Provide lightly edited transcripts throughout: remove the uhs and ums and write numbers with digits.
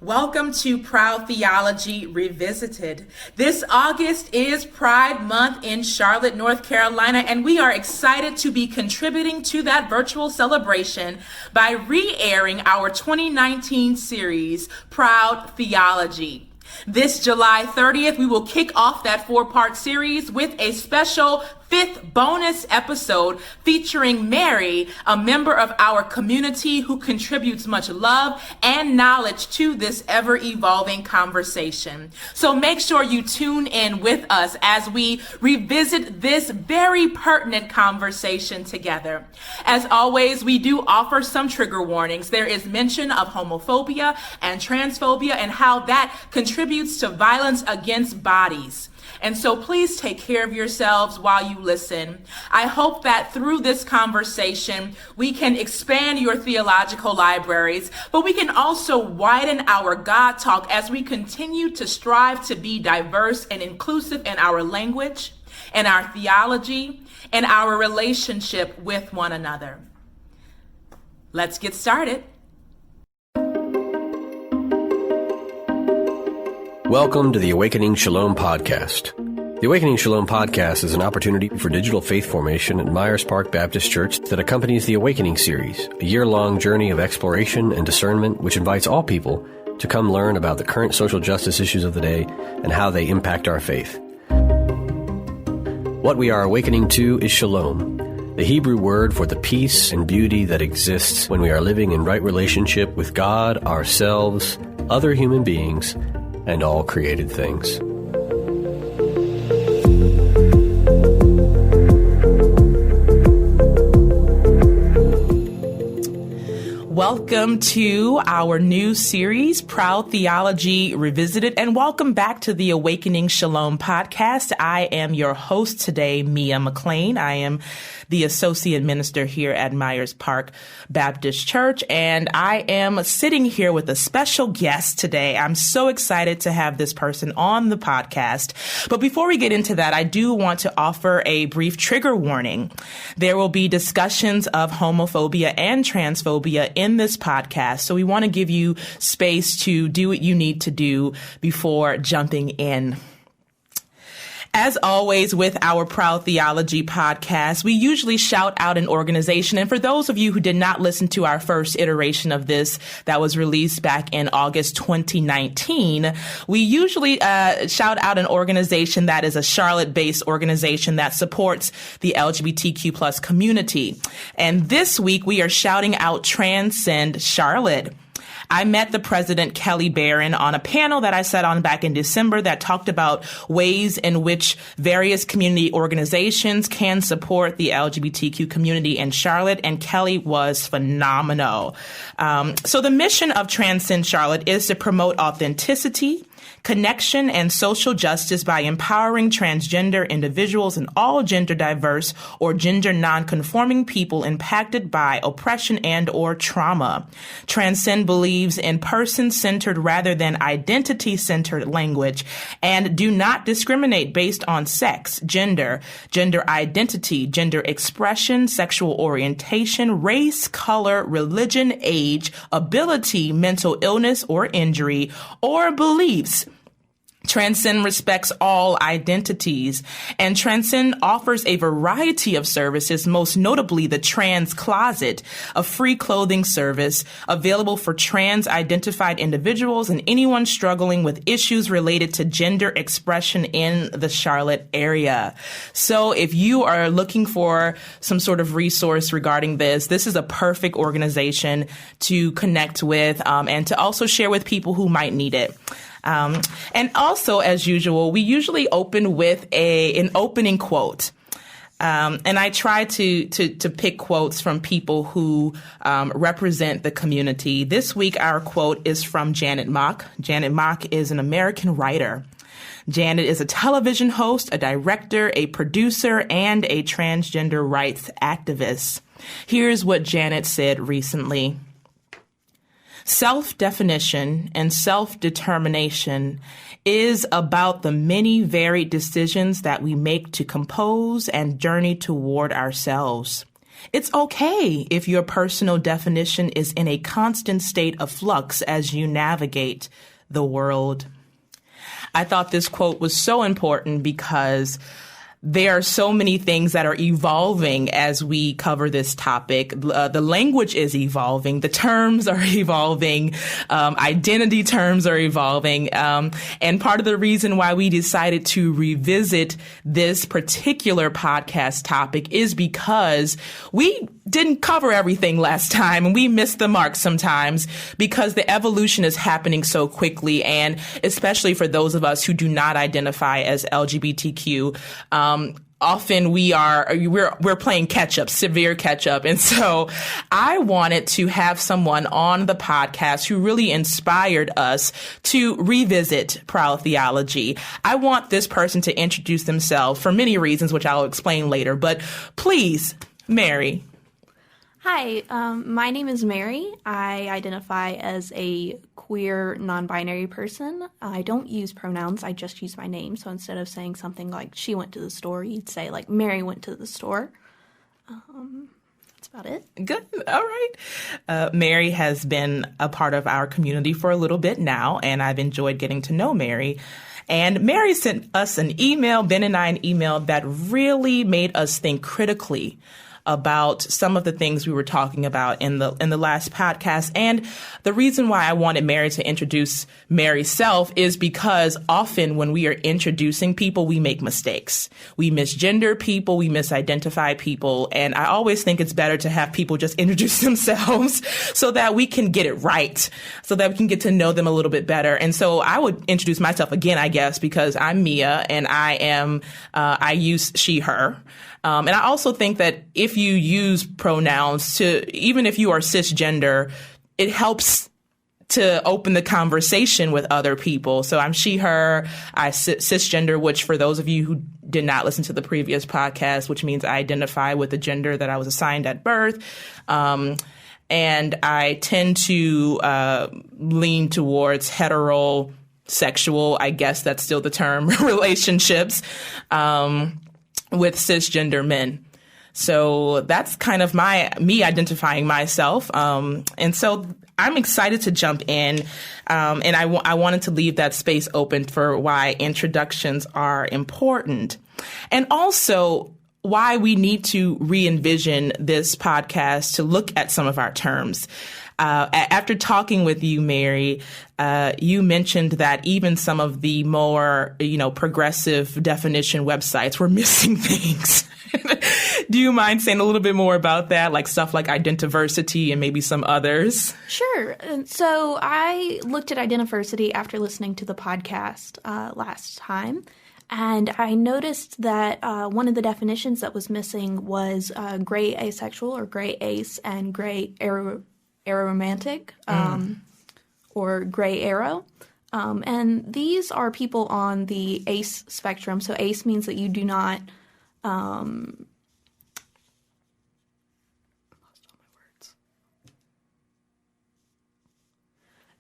Welcome to Proud Theology Revisited. This August is Pride Month in Charlotte, North Carolina, and we are excited to be contributing to that virtual celebration by re-airing our 2019 series, Proud Theology. This July 30th, we will kick off that 4-part series with a special 5th bonus episode featuring Meri, a member of our community who contributes much love and knowledge to this ever-evolving conversation. So make sure you tune in with us as we revisit this very pertinent conversation together. As always, we do offer some trigger warnings. There is mention of homophobia and transphobia and how that contributes to violence against bodies. And so please take care of yourselves while you listen. I hope that through this conversation, we can expand your theological libraries, but we can also widen our God talk as we continue to strive to be diverse and inclusive in our language, in our theology, and our relationship with one another. Let's get started. Welcome to the Awakening Shalom podcast. The Awakening Shalom podcast is an opportunity for digital faith formation at Myers Park Baptist Church that accompanies the Awakening series, a year-long journey of exploration and discernment which invites all people to come learn about the current social justice issues of the day and how they impact our faith. What we are awakening to is Shalom, the Hebrew word for the peace and beauty that exists when we are living in right relationship with God, ourselves, other human beings, and all created things. Welcome to our new series, Proud Theology Revisited, and welcome back to the Awakening Shalom podcast. I am your host today, Mia McLean. I am the associate minister here at Myers Park Baptist Church, and I am sitting here with a special guest today. I'm so excited to have this person on the podcast. But before we get into that, I do want to offer a brief trigger warning. There will be discussions of homophobia and transphobia in this podcast, so we want to give you space to do what you need to do before jumping in. As always, with our Proud Theology podcast, we usually shout out an organization. And for those of you who did not listen to our first iteration of this that was released back in August 2019, we usually shout out an organization that is a Charlotte-based organization that supports the LGBTQ plus community. And this week, we are shouting out Transcend Charlotte. I met the president, Kelly Barron, on a panel that I sat on back in December that talked about ways in which various community organizations can support the LGBTQ community in Charlotte, and Kelly was phenomenal. So the mission of Transcend Charlotte is to promote authenticity, connection, and social justice by empowering transgender individuals and all gender diverse or gender non-conforming people impacted by oppression and or trauma. Transcend believes in person-centered rather than identity-centered language and do not discriminate based on sex, gender identity, gender expression, sexual orientation, race, color, religion, age, ability, mental illness or injury, or beliefs. Transcend respects all identities, and Transcend offers a variety of services, most notably the Trans Closet, a free clothing service available for trans-identified individuals and anyone struggling with issues related to gender expression in the Charlotte area. So if you are looking for some sort of resource regarding this is a perfect organization to connect with and to also share with people who might need it. And also, as usual, we usually open with an opening quote. And I try to pick quotes from people who represent the community. This week, our quote is from Janet Mock. Janet Mock is an American writer. Janet is a television host, a director, a producer, and a transgender rights activist. Here's what Janet said recently. Self-definition and self-determination is about the many varied decisions that we make to compose and journey toward ourselves. It's okay if your personal definition is in a constant state of flux as you navigate the world. I thought this quote was so important because there are so many things that are evolving as we cover this topic. The language is evolving. The terms are evolving. Identity terms are evolving. And part of the reason why we decided to revisit this particular podcast topic is because we didn't cover everything last time, and we missed the mark sometimes because the evolution is happening so quickly, and especially for those of us who do not identify as LGBTQ, often we're playing catch up, severe catch up. And so I wanted to have someone on the podcast who really inspired us to revisit proud theology. I want this person to introduce themselves for many reasons, which I'll explain later. But please, Meri. Hi, my name is Meri. I identify as a queer, non-binary person. I don't use pronouns. I just use my name. So instead of saying something like she went to the store, you'd say like Meri went to the store. That's about it. Good. All right. Meri has been a part of our community for a little bit now, and I've enjoyed getting to know Meri. And Meri sent us an email, Ben and I, an email that really made us think critically about some of the things we were talking about in the last podcast. And the reason why I wanted Meri to introduce Meri's self is because often when we are introducing people, we make mistakes. We misgender people, we misidentify people. And I always think it's better to have people just introduce themselves so that we can get it right, so that we can get to know them a little bit better. And so I would introduce myself again, I guess, because I'm Mia and I use she, her. And I also think that if you use pronouns even if you are cisgender, it helps to open the conversation with other people. So I'm she, her, I cisgender, which for those of you who did not listen to the previous podcast, which means I identify with the gender that I was assigned at birth. And I tend to lean towards heterosexual, I guess that's still the term, relationships. With cisgender men. So that's kind of me identifying myself. And so I'm excited to jump in. And I wanted to leave that space open for why introductions are important. And also why we need to re-envision this podcast to look at some of our terms. After talking with you, Meri, you mentioned that even some of the more, progressive definition websites were missing things. Do you mind saying a little bit more about that, like stuff like identiversity and maybe some others? Sure. So I looked at identiversity after listening to the podcast last time. And I noticed that one of the definitions that was missing was gray asexual or gray ace and gray aromantic or gray arrow. And these are people on the ace spectrum. So ace means that you do not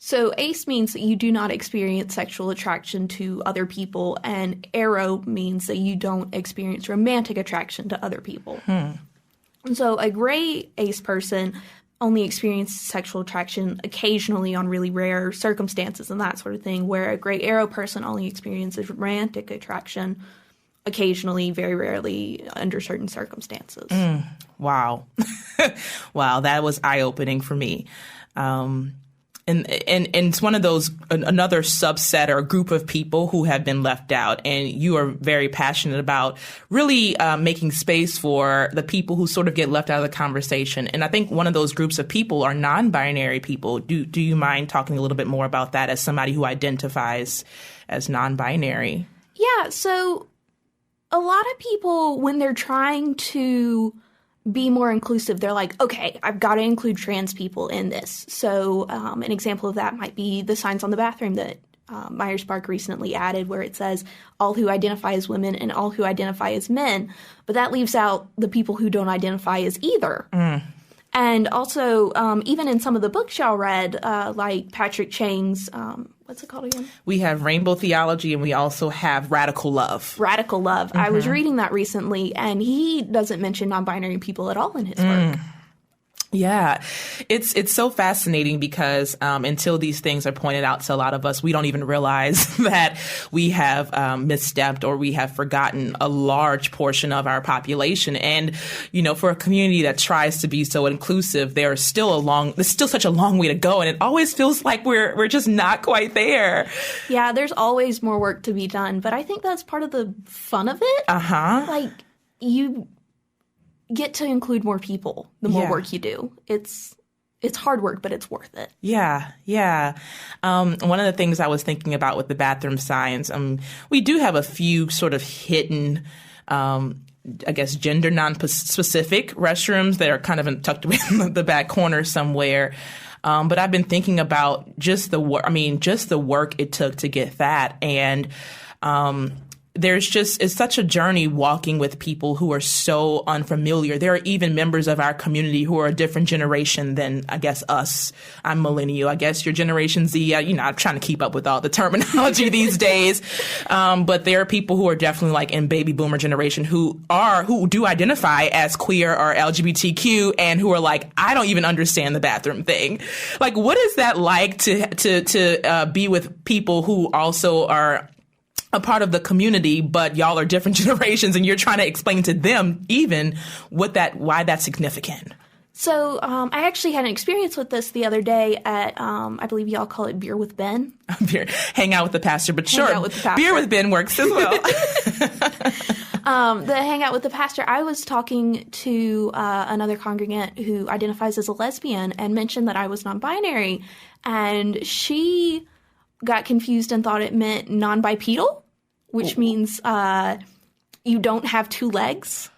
So ace means that you do not experience sexual attraction to other people, and arrow means that you don't experience romantic attraction to other people. And so a gray ace person only experiences sexual attraction occasionally on really rare circumstances and that sort of thing, where a gray arrow person only experiences romantic attraction occasionally, very rarely, under certain circumstances. Wow. Wow, that was eye-opening for me. And it's one of those, another subset or group of people who have been left out. And you are very passionate about really making space for the people who sort of get left out of the conversation. And I think one of those groups of people are non-binary people. Do you mind talking a little bit more about that as somebody who identifies as non-binary? Yeah, so a lot of people, when they're trying to be more inclusive, they're like, okay, I've got to include trans people in this. So an example of that might be the signs on the bathroom that Myers-Briggs recently added, where it says all who identify as women and all who identify as men. But that leaves out the people who don't identify as either. And also, even in some of the books y'all read, like Patrick Chang's, what's it called again? We have Rainbow Theology, and we also have Radical Love. Radical Love. I was reading that recently, and he doesn't mention non-binary people at all in his work. Yeah, it's so fascinating because until these things are pointed out to a lot of us, we don't even realize that we have misstepped or we have forgotten a large portion of our population. And, you know, for a community that tries to be so inclusive, there's still such a long way to go. And it always feels like we're just not quite there. Yeah, there's always more work to be done. But I think that's part of the fun of it. Like, you get to include more people the more work you do. It's hard work, but it's worth it. Yeah. One of the things I was thinking about with the bathroom signs, we do have a few sort of hidden, I guess, gender non-specific restrooms that are kind of tucked away in the back corner somewhere. But I've been thinking about just the work it took to get that. And, it's such a journey walking with people who are so unfamiliar. There are even members of our community who are a different generation than, I guess, us. I'm millennial. I guess you're Generation Z. I'm trying to keep up with all the terminology these days. But there are people who are definitely like in baby boomer generation who do identify as queer or LGBTQ and who are like, I don't even understand the bathroom thing. Like, what is that like to be with people who also are a part of the community, but y'all are different generations and you're trying to explain to them even why that's significant? So I actually had an experience with this the other day at, I believe y'all call it Beer with Ben. Hang out with the pastor, but sure, Beer with Ben works as well. The hang out with the pastor, I was talking to another congregant who identifies as a lesbian and mentioned that I was non-binary, and she got confused and thought it meant non-bipedal, which means you don't have two legs.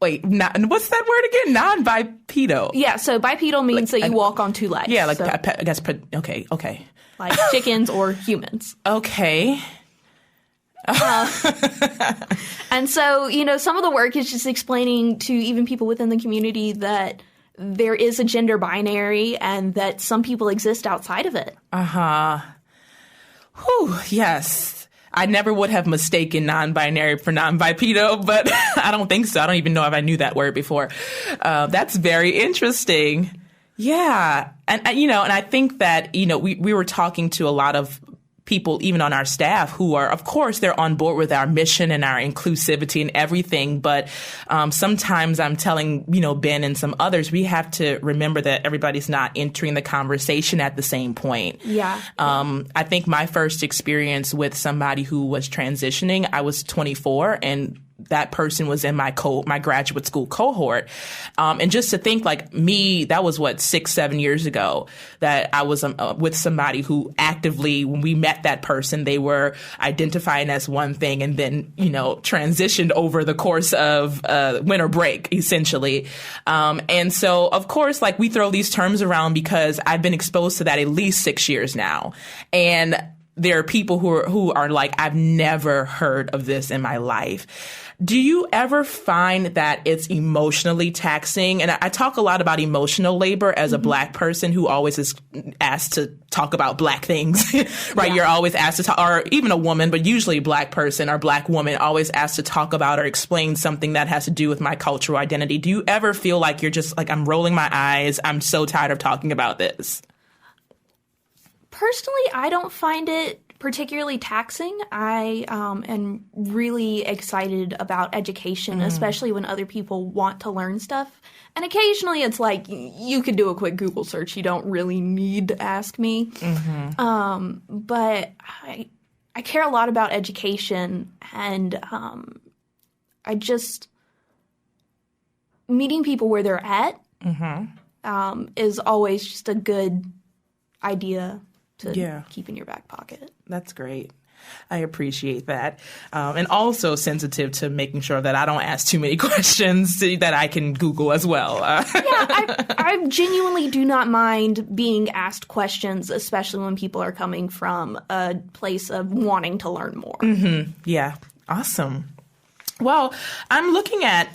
Wait, what's that word again? Non-bipedal. Yeah, so bipedal means that you walk on two legs. Yeah, like, so, I guess, okay. Like chickens or humans. Okay. And so, you know, some of the work is just explaining to even people within the community that there is a gender binary and that some people exist outside of it. Whew, yes. I never would have mistaken non-binary for non-bipedal, but I don't think so. I don't even know if I knew that word before. That's very interesting. Yeah. And I think that, we were talking to a lot of people, even on our staff, who are, of course, they're on board with our mission and our inclusivity and everything. But sometimes I'm telling, Ben and some others, we have to remember that everybody's not entering the conversation at the same point. Yeah. I think my first experience with somebody who was transitioning, I was 24, and that person was in my graduate school cohort. And just to think, like, me, that was 6-7 years ago, that I was with somebody who actively, when we met that person, they were identifying as one thing and then, transitioned over the course of winter break, essentially. And so, of course, like, we throw these terms around because I've been exposed to that at least 6 years now. And there are people who are like, I've never heard of this in my life. Do you ever find that it's emotionally taxing? And I talk a lot about emotional labor as a Black person who always is asked to talk about Black things, right? Yeah. You're always asked to talk, or even a woman, but usually a Black person or Black woman always asked to talk about or explain something that has to do with my cultural identity. Do you ever feel like you're just like, I'm rolling my eyes, I'm so tired of talking about this? Personally, I don't find it particularly taxing. I am really excited about education, especially when other people want to learn stuff. And occasionally it's like, you could do a quick Google search. You don't really need to ask me. But I care a lot about education, and I just, meeting people where they're at is always just a good idea to keep in your back pocket. That's great. I appreciate that. And also sensitive to making sure that I don't ask too many questions that I can Google as well. I genuinely do not mind being asked questions, especially when people are coming from a place of wanting to learn more. Yeah. Awesome. Well, I'm looking at,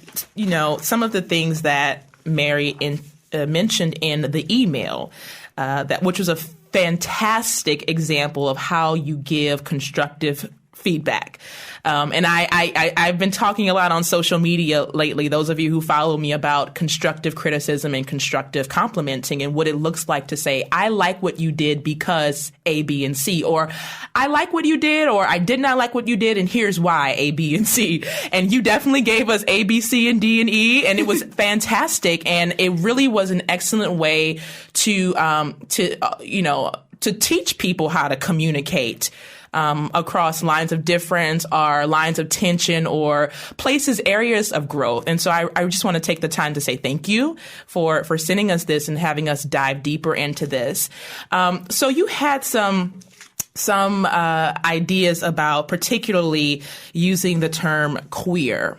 some of the things that Meri mentioned in the email, which was a fantastic example of how you give constructive feedback. And I've been talking a lot on social media lately, those of you who follow me, about constructive criticism and constructive complimenting and what it looks like to say, I like what you did because A, B, and C, or I like what you did, or I did not like what you did, and here's why, A, B, and C. And you definitely gave us A, B, C, and D, and E, and it was fantastic. And it really was an excellent way to teach people how to communicate across lines of difference or lines of tension or areas of growth. And so I just want to take the time to say thank you for sending us this and having us dive deeper into this. So you had some ideas about particularly using the term queer.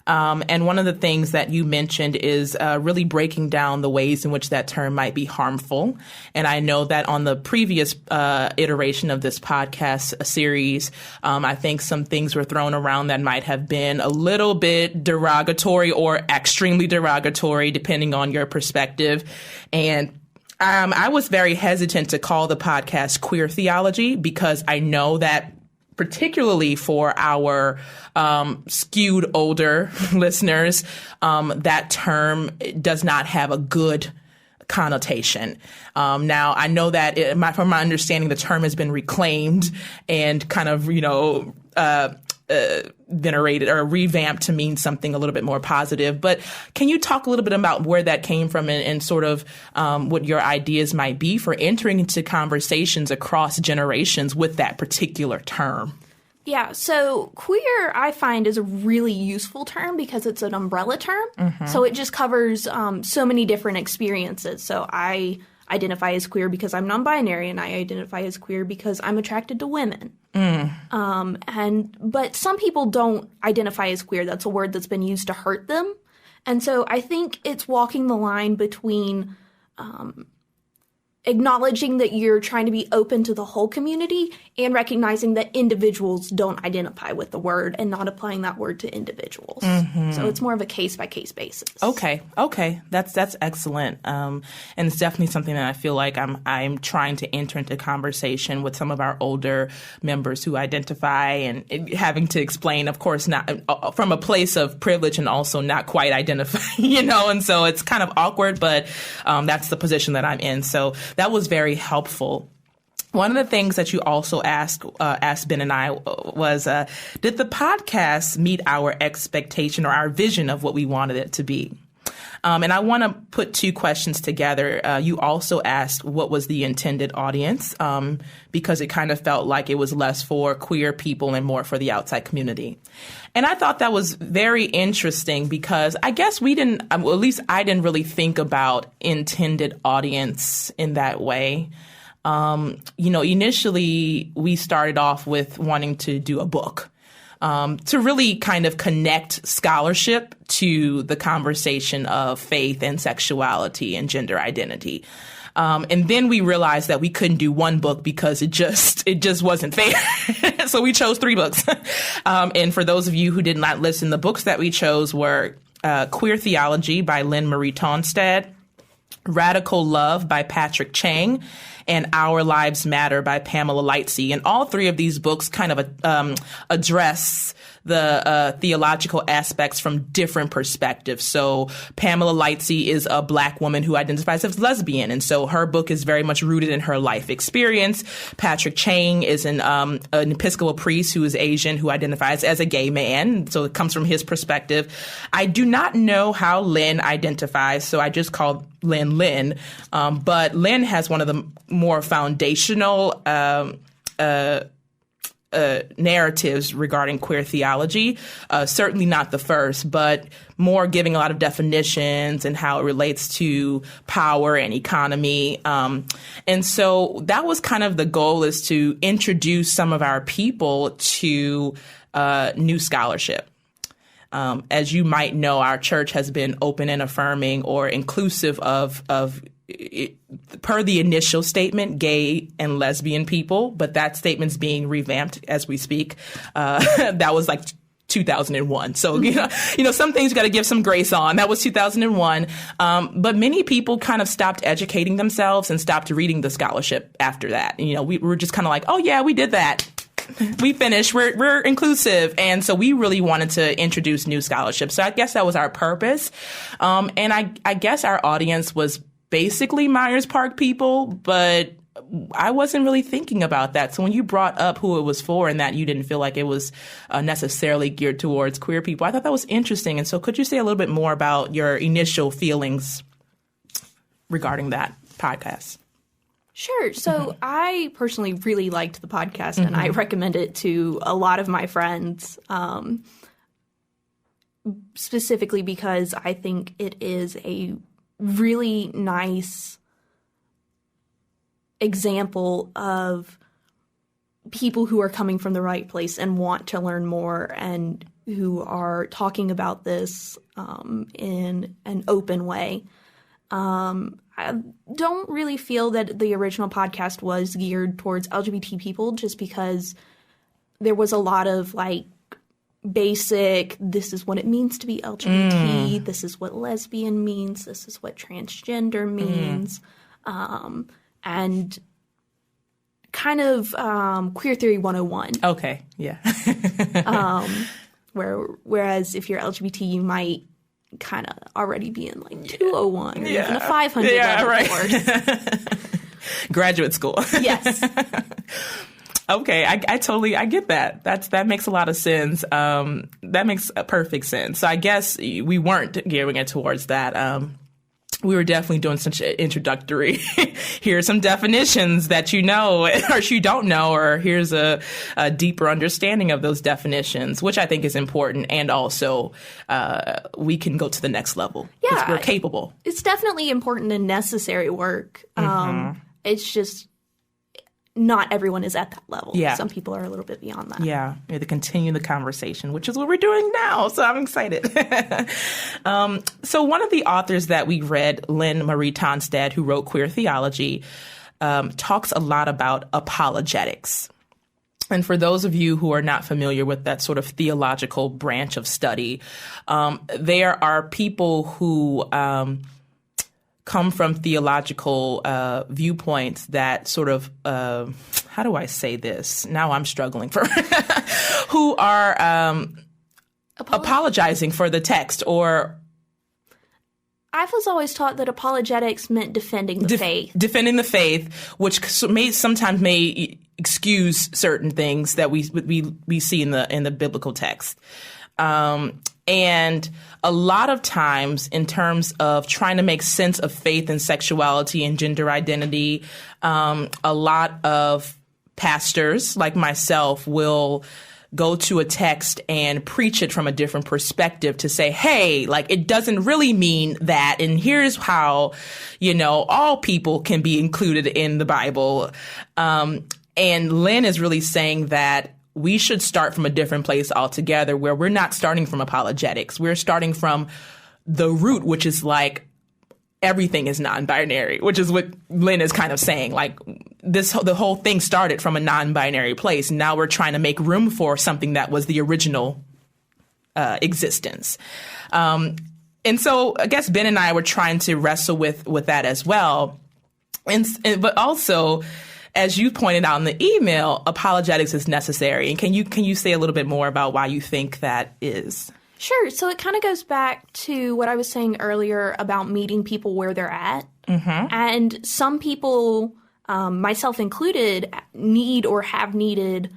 And one of the things that you mentioned is really breaking down the ways in which that term might be harmful. And I know that on the previous iteration of this podcast series, I think some things were thrown around that might have been a little bit derogatory or extremely derogatory, depending on your perspective. And I was very hesitant to call the podcast Queer Theology because I know that particularly for our skewed older listeners, that term does not have a good connotation. Now, I know that from my understanding, the term has been reclaimed and kind of, venerated or revamped to mean something a little bit more positive. But can you talk a little bit about where that came from and sort of what your ideas might be for entering into conversations across generations with that particular term? Yeah, so queer, I find, is a really useful term because it's an umbrella term. Mm-hmm. So it just covers so many different experiences. So I identify as queer because I'm non-binary, and I identify as queer because I'm attracted to women. But some people don't identify as queer. That's a word that's been used to hurt them. And so I think it's walking the line between acknowledging that you're trying to be open to the whole community and recognizing that individuals don't identify with the word and not applying that word to individuals. Mm-hmm. So it's more of a case-by-case basis. Okay. That's excellent. And it's definitely something that I feel like I'm trying to enter into conversation with some of our older members who identify and having to explain, of course, not from a place of privilege and also not quite identify, and so it's kind of awkward, but that's the position that I'm in. So that was very helpful. One of the things that you also asked Ben and I was, did the podcast meet our expectation or our vision of what we wanted it to be? And I want to put two questions together. You also asked what was the intended audience, because it kind of felt like it was less for queer people and more for the outside community. And I thought that was very interesting because I guess we didn't, at least I didn't really think about intended audience in that way. Initially we started off with wanting to do a book. To really kind of connect scholarship to the conversation of faith and sexuality and gender identity. And then we realized that we couldn't do one book because it just wasn't fair. So we chose 3 books. And for those of you who did not listen, the books that we chose were Queer Theology by Lynn Marie Tonstad, Radical Love by Patrick Chang, and Our Lives Matter by Pamela Lightsey. And all 3 of these books kind of address the theological aspects from different perspectives. So Pamela Lightsey is a Black woman who identifies as lesbian, and so her book is very much rooted in her life experience. Patrick Chang is an Episcopal priest who is Asian, who identifies as a gay man, so it comes from his perspective. I do not know how Lynn identifies, so I just called Lynn. But Lynn has one of the more foundational narratives regarding queer theology, certainly not the first, but more giving a lot of definitions and how it relates to power and economy. And so that was kind of the goal, is to introduce some of our people to new scholarship. As you might know, our church has been open and affirming or inclusive of per the initial statement, gay and lesbian people, but that statement's being revamped as we speak. That was like 2001. So, some things you got to give some grace on. That was 2001. But many people kind of stopped educating themselves and stopped reading the scholarship after that. We were just kind of like, oh, yeah, we did that. We finished. We're inclusive. And so we really wanted to introduce new scholarship. So I guess that was our purpose. And I guess our audience was basically Myers Park people, but I wasn't really thinking about that. So when you brought up who it was for and that you didn't feel like it was necessarily geared towards queer people, I thought that was interesting. And so could you say a little bit more about your initial feelings regarding that podcast? Sure. So I personally really liked the podcast, and I recommend it to a lot of my friends, specifically because I think it is a really nice example of people who are coming from the right place and want to learn more and who are talking about this in an open way. I don't really feel that the original podcast was geared towards LGBT people, just because there was a lot of basic, this is what it means to be LGBT, this is what lesbian means, this is what transgender means, and kind of queer theory 101. Okay, yeah. Whereas if you're LGBT, you might kind of already be in 201 or even a 500 level course. Graduate school. Yes. Okay, I get that. That makes a lot of sense. That makes a perfect sense. So I guess we weren't gearing it towards that. We were definitely doing such an introductory. Here are some definitions that or you don't know, or here's a deeper understanding of those definitions, which I think is important. And also, we can go to the next level because we're capable. It's definitely important and necessary work. It's just not everyone is at that level. Yeah. Some people are a little bit beyond that. Yeah. To continue the conversation, which is what we're doing now. So I'm excited. So one of the authors that we read, Lynn Marie Tonstad, who wrote Queer Theology, talks a lot about apologetics. And for those of you who are not familiar with that sort of theological branch of study, there are people who come from theological viewpoints that sort of, how do I say this? Now I'm struggling for, who are apologizing for the text, or... I was always taught that apologetics meant defending the faith. Defending the faith, which sometimes may excuse certain things that we see in the biblical text. And a lot of times in terms of trying to make sense of faith and sexuality and gender identity, a lot of pastors like myself will go to a text and preach it from a different perspective to say, hey, it doesn't really mean that. And here's how, all people can be included in the Bible. And Lynn is really saying that we should start from a different place altogether, where we're not starting from apologetics. We're starting from the root, which is everything is non-binary, which is what Lynn is kind of saying. The whole thing started from a non-binary place. Now we're trying to make room for something that was the original existence. And so I guess Ben and I were trying to wrestle with that as well. But also, as you pointed out in the email, apologetics is necessary. And can you say a little bit more about why you think that is? Sure. So it kind of goes back to what I was saying earlier about meeting people where they're at. And some people, myself included, need or have needed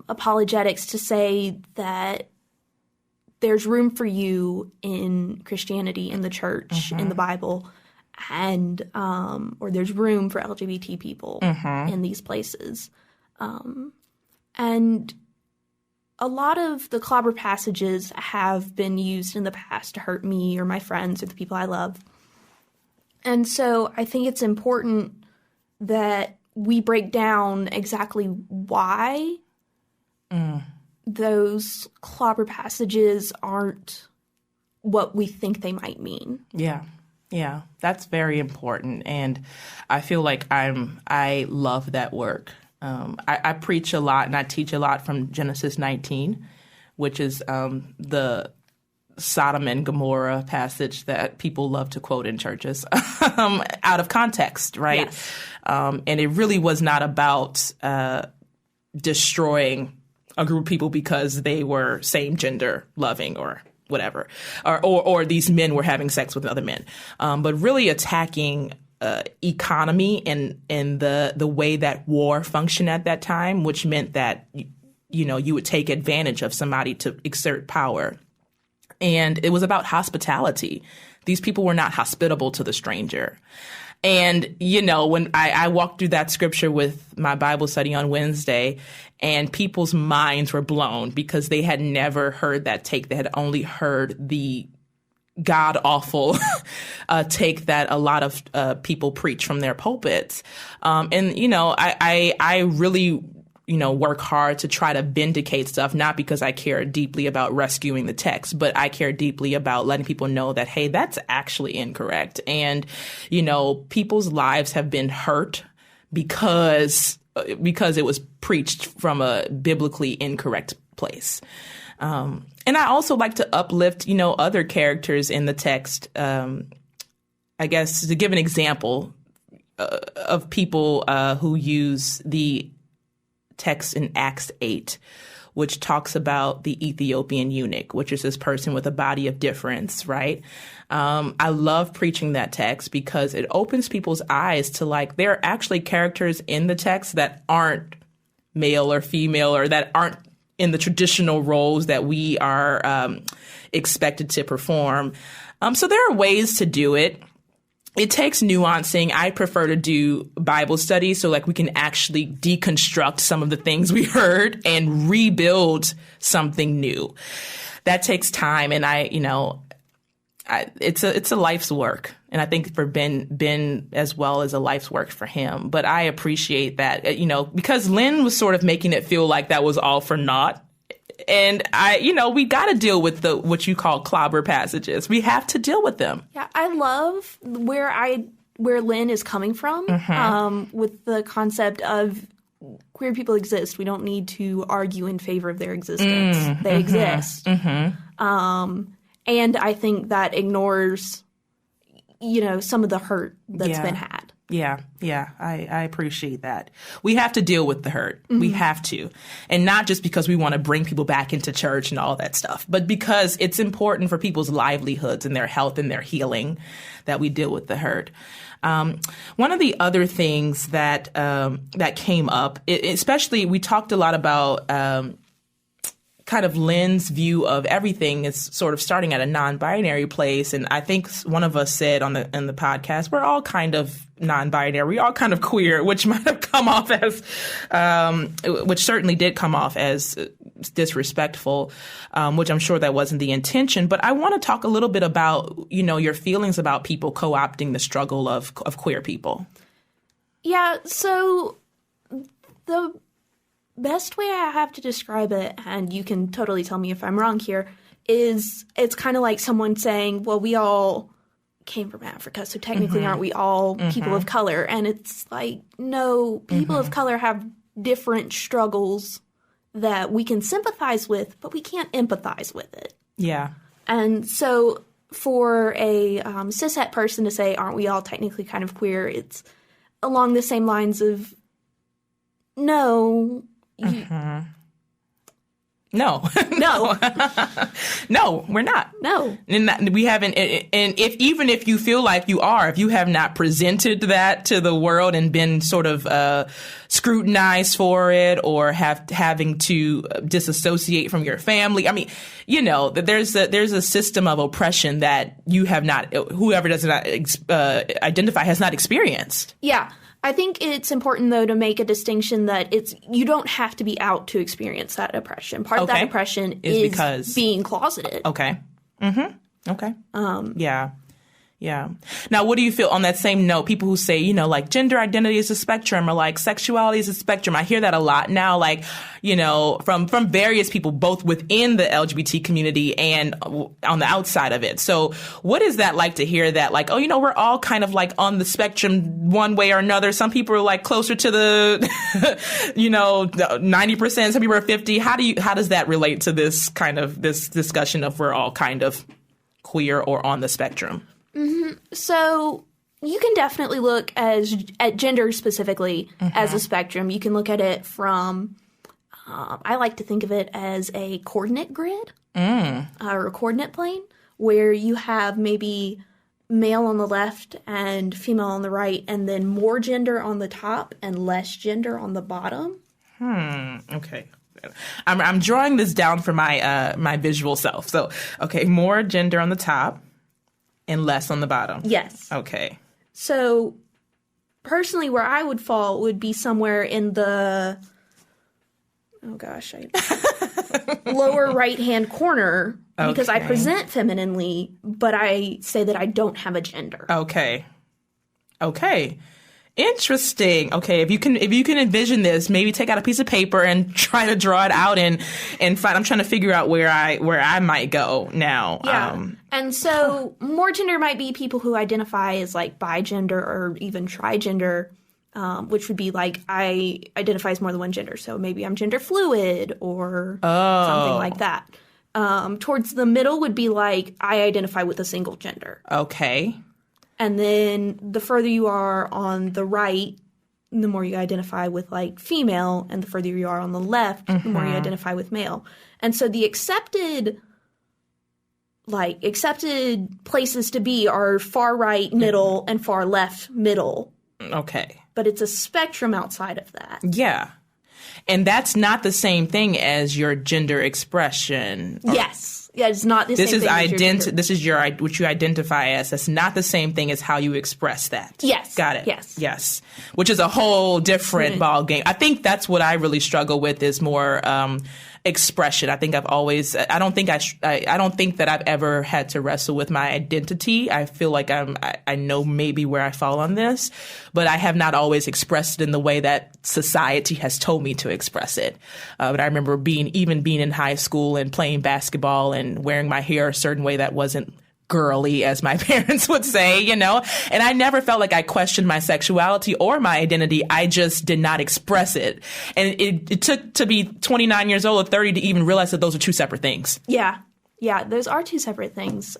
apologetics to say that there's room for you in Christianity, in the church, in the Bible, and or there's room for LGBT people in these places. And a lot of the clobber passages have been used in the past to hurt me or my friends or the people I love. And so I think it's important that we break down exactly why those clobber passages aren't what we think they might mean. Yeah, that's very important. And I feel like I love that work. I preach a lot and I teach a lot from Genesis 19, which is the Sodom and Gomorrah passage that people love to quote in churches out of context, right? Yes. And it really was not about destroying a group of people because they were same gender loving or whatever, or these men were having sex with other men, but really attacking economy and the way that war functioned at that time, which meant that you would take advantage of somebody to exert power. And it was about hospitality. These people were not hospitable to the stranger. And, when I walked through that scripture with my Bible study on Wednesday, and people's minds were blown because they had never heard that take. They had only heard the god-awful take that a lot of people preach from their pulpits. I really work hard to try to vindicate stuff, not because I care deeply about rescuing the text, but I care deeply about letting people know that, hey, that's actually incorrect. And, people's lives have been hurt because it was preached from a biblically incorrect place. And I also like to uplift, other characters in the text. I guess to give an example of people who use the text in Acts 8, which talks about the Ethiopian eunuch, which is this person with a body of difference, right? I love preaching that text because it opens people's eyes to there are actually characters in the text that aren't male or female or that aren't in the traditional roles that we are expected to perform. So there are ways to do it. It takes nuancing. I prefer to do Bible study so we can actually deconstruct some of the things we heard and rebuild something new. That takes time, and it's a life's work. And I think for Ben as well as a life's work for him. But I appreciate that, because Lynn was sort of making it feel like that was all for naught. And we got to deal with what you call clobber passages. We have to deal with them. Yeah, I love where Lynn is coming from with the concept of queer people exist. We don't need to argue in favor of their existence. They exist. And I think that ignores, some of the hurt that's been had. Yeah, I appreciate that. We have to deal with the hurt. We have to. And not just because we want to bring people back into church and all that stuff, but because it's important for people's livelihoods and their health and their healing that we deal with the hurt. One of the other things that came up, especially we talked a lot about kind of Lynn's view of everything is sort of starting at a non-binary place. And I think one of us said in the podcast, we're all kind of non-binary. We're all kind of queer, which might have come off as, which certainly did come off as disrespectful, which I'm sure that wasn't the intention. But I want to talk a little bit about, your feelings about people co-opting the struggle of queer people. Yeah, so the best way I have to describe it, and you can totally tell me if I'm wrong here, is it's kind of like someone saying, well, we all came from Africa, so technically aren't we all people of color? And it's like, no, people of color have different struggles that we can sympathize with, but we can't empathize with it. Yeah. And so for a cishet person to say, aren't we all technically kind of queer, it's along the same lines of, no. No, no, we're not. No, and we haven't. And even if you feel like you are, if you have not presented that to the world and been sort of scrutinized for it, or having to disassociate from your family, I mean, there's a system of oppression that you have not. Whoever does not identify has not experienced. Yeah. I think it's important, though, to make a distinction that you don't have to be out to experience that oppression. Part of that oppression is because being closeted. Okay. Okay. Yeah. Now, what do you feel on that same note? People who say, you know, like gender identity is a spectrum or like sexuality is a spectrum. I hear that a lot now, like, you know, from various people, both within the LGBT community and on the outside of it. So what is that like to hear that? Like, oh, you know, we're all kind of like on the spectrum one way or another. Some people are like closer to the, you know, 90%. Some people are 50. How does that relate to this discussion of we're all kind of queer or on the spectrum? Mm-hmm. So you can definitely look at gender specifically as a spectrum. You can look at it from, I like to think of it as a coordinate grid or a coordinate plane, where you have maybe male on the left and female on the right, and then more gender on the top and less gender on the bottom. Okay. I'm drawing this down for my my visual self. So, okay, more gender on the top and less on the bottom. Yes. Okay. So, personally, where I would fall would be somewhere in the, lower right-hand corner, because I present femininely, but I say that I don't have a gender. Okay. Interesting. Okay, if you can envision this, maybe take out a piece of paper and try to draw it out and find. I'm trying to figure out where I might go now. Yeah. And so more gender might be people who identify as like bigender or even trigender, which would be like I identify as more than one gender. So maybe I'm gender fluid or something like that. Towards the middle would be like I identify with a single gender. Okay. And then the further you are on the right, the more you identify with like female, and the further you are on the left, the more you identify with male. And so the accepted places to be are far right middle and far left middle. Okay. But it's a spectrum outside of that. Yeah. And that's not the same thing as your gender expression. Yes. Yeah, it's not the same thing as This is what you identify as. That's not the same thing as how you express that. Yes. Got it. Yes. Which is a whole different ball game. I think that's what I really struggle with is more expression. I think I've always. I don't think that I've ever had to wrestle with my identity. I feel like I know maybe where I fall on this, but I have not always expressed it in the way that society has told me to express it. But I remember being in high school and playing basketball and wearing my hair a certain way that wasn't girly, as my parents would say, you know, and I never felt like I questioned my sexuality or my identity. I just did not express it. And it took to be 29 years old or 30 to even realize that those are two separate things. Yeah, those are two separate things.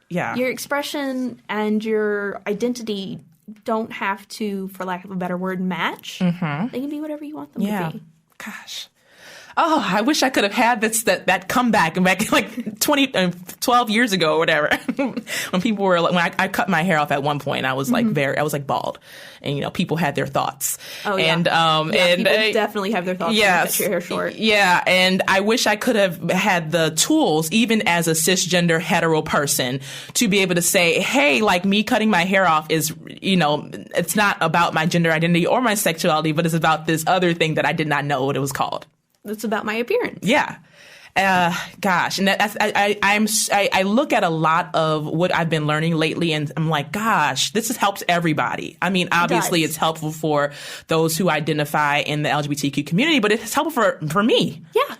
Your expression and your identity don't have to, for lack of a better word, match. They can be whatever you want them to be. Gosh. Oh, I wish I could have had that comeback back like 12 years ago or whatever. When people were like, when I cut my hair off at one point, I was like I was like bald, and you know, people had their thoughts. Oh yeah, and people definitely have their thoughts. Yes, when you cut your hair short. Yeah, and I wish I could have had the tools, even as a cisgender hetero person, to be able to say, hey, like me cutting my hair off is, you know, it's not about my gender identity or my sexuality, but it's about this other thing that I did not know what it was called. It's about my appearance. Yeah. Gosh. And I look at a lot of what I've been learning lately and I'm like, gosh, this has helped everybody. I mean, obviously it's helpful for those who identify in the LGBTQ community, but it's helpful for me. Yeah.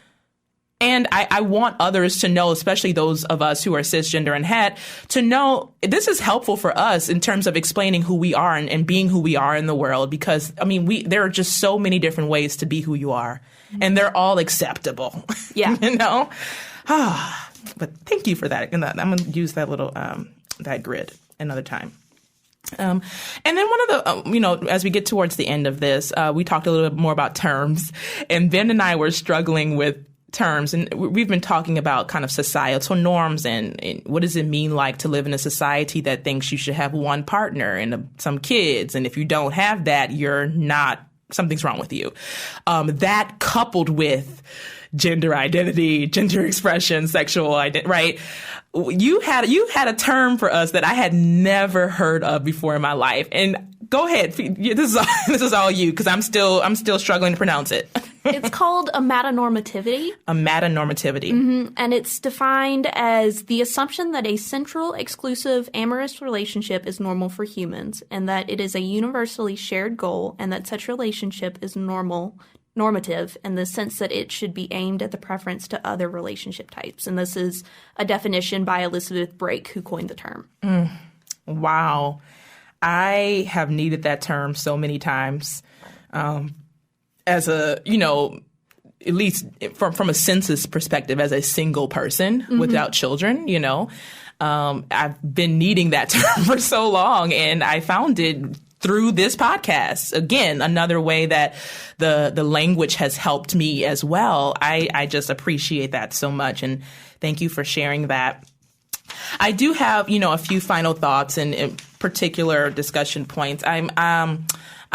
And I want others to know, especially those of us who are cisgender and het, to know this is helpful for us in terms of explaining who we are and being who we are in the world. Because, I mean, there are just so many different ways to be who you are. And they're all acceptable. Yeah. You know? But thank you for that. And I'm going to use that little, that grid another time. And then one of the, you know, as we get towards the end of this, we talked a little bit more about terms. And Ben and I were struggling with terms. And we've been talking about kind of societal norms and what does it mean like to live in a society that thinks you should have one partner and some kids. And if you don't have that, you're not, something's wrong with you. That coupled with gender identity, gender expression, sexual identity, right? You had a term for us that I had never heard of before in my life. And go ahead. This is all you, because I'm still struggling to pronounce it. It's called a metanormativity. A metanormativity. Mm-hmm. And it's defined as the assumption that a central, exclusive, amorous relationship is normal for humans, and that it is a universally shared goal, and that such relationship is normative in the sense that it should be aimed at the preference to other relationship types. And this is a definition by Elizabeth Brake, who coined the term. Wow. I have needed that term so many times. As a, at least from a census perspective, as a single person without children, I've been needing that term for so long, and I found it through this podcast. Again, another way that the language has helped me as well. I just appreciate that so much, and thank you for sharing that. I do have, a few final thoughts and in particular discussion points.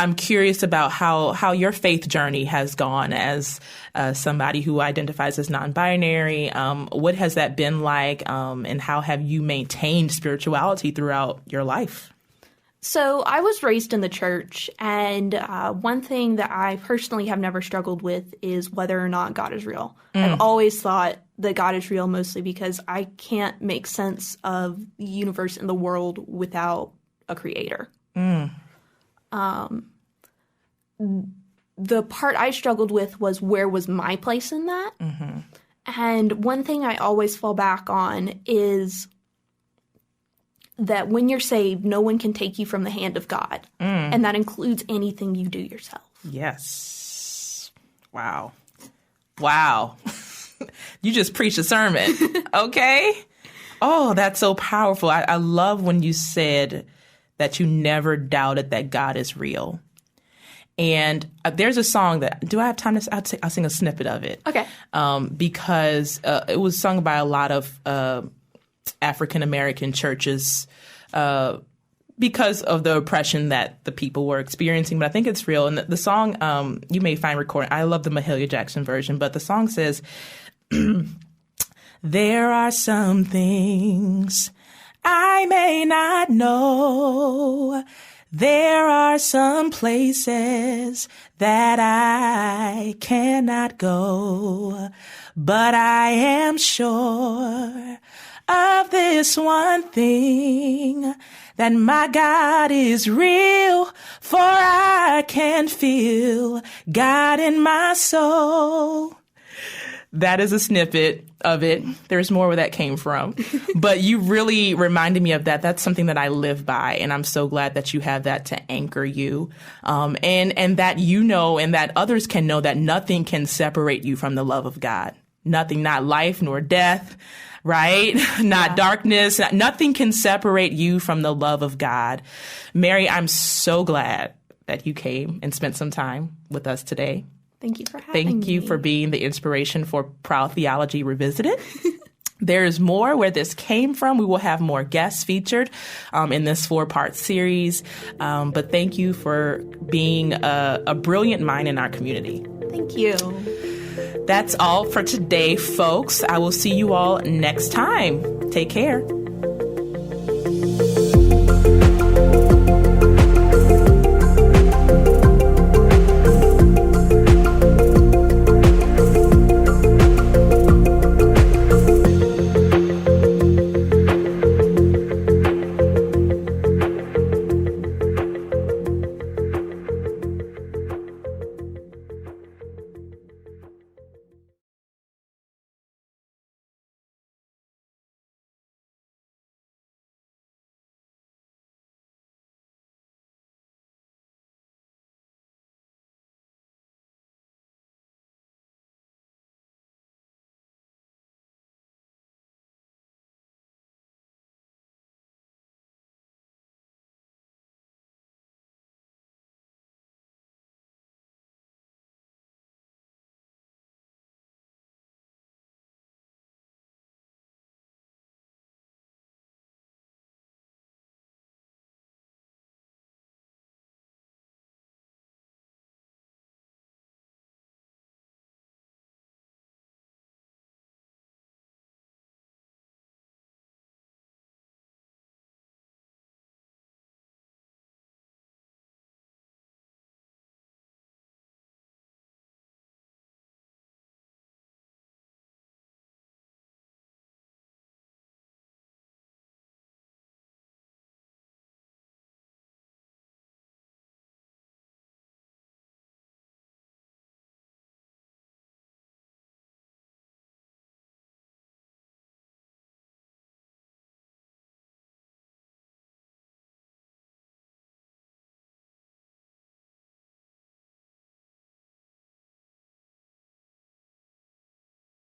I'm curious about how your faith journey has gone as somebody who identifies as non-binary. What has that been like, and how have you maintained spirituality throughout your life? So I was raised in the church, and one thing that I personally have never struggled with is whether or not God is real. I've always thought that God is real, mostly because I can't make sense of the universe and the world without a creator. The part I struggled with was, where was my place in that? And one thing I always fall back on is that when you're saved, no one can take you from the hand of God. And that includes anything you do yourself. Yes. Wow. You just preached a sermon. Okay. Oh, that's so powerful. I love when you said that you never doubted that God is real. And there's a song that, do I have time to, I'll sing a snippet of it. Okay. Because it was sung by a lot of African-American churches because of the oppression that the people were experiencing. But I think it's real. And the song, you may find recording, I love the Mahalia Jackson version, but the song says, there are some things I may not know. There are some places that I cannot go, but I am sure of this one thing, that my God is real, for I can feel God in my soul. That is a snippet of it. There's more where that came from. But you really reminded me of that. That's something that I live by. And I'm so glad that you have that to anchor you. And that and that others can know that nothing can separate you from the love of God. Nothing, not life nor death, right? Not darkness. Nothing can separate you from the love of God. Meri, I'm so glad that you came and spent some time with us today. Thank you for having me. Thank you for being the inspiration for Proud Theology Revisited. There is more where this came from. We will have more guests featured in this 4-part series. But thank you for being a brilliant mind in our community. Thank you. That's all for today, folks. I will see you all next time. Take care.